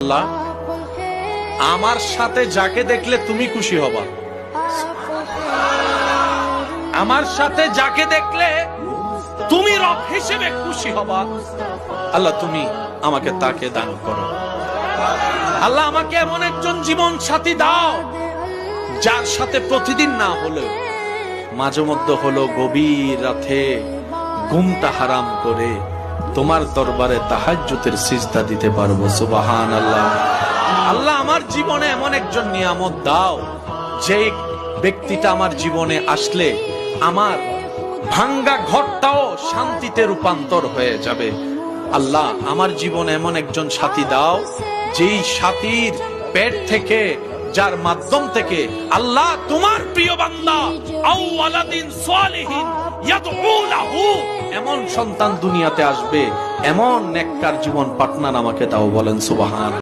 আল্লাহ, আমার সাথে যাকে দেখলে তুমি খুশি হবা, আমার সাথে যাকে দেখলে তুমি রব হিসেবে খুশি হবা, আল্লাহ তুমি আমাকে তাকে দান করো। আল্লাহ আমাকে এমন একজন জীবন সাথী দাও যার সাথে প্রতিদিন না হলেও মাঝে মধ্যে হলো গভীর রাতে ঘুমটা হারাম করে তোমার দরবারে তাহাজ্জুদের সিজদা দিতে পারবো। সুবহানাল্লাহ। আল্লাহ আমার জীবনে এমন একজন নিয়ামত দাও যে ব্যক্তিটা আমার জীবনে আসলে আমার ভাঙ্গা ঘরটাও শান্তিতে রূপান্তর হয়ে যাবে। আল্লাহ আমার জীবনে এমন একজন সাথী দাও যেই সাথীর পেট থেকে, যার মাধ্যম থেকে আল্লাহ তোমার প্রিয় বান্দা আও ওয়ালাদিন সালিহিন ইয়াদউ লাহু এমন সন্তান দুনিয়াতে আসবে, এমন নেককার জীবন পার্টনার আমাকে দাও। বলেন সুবহান।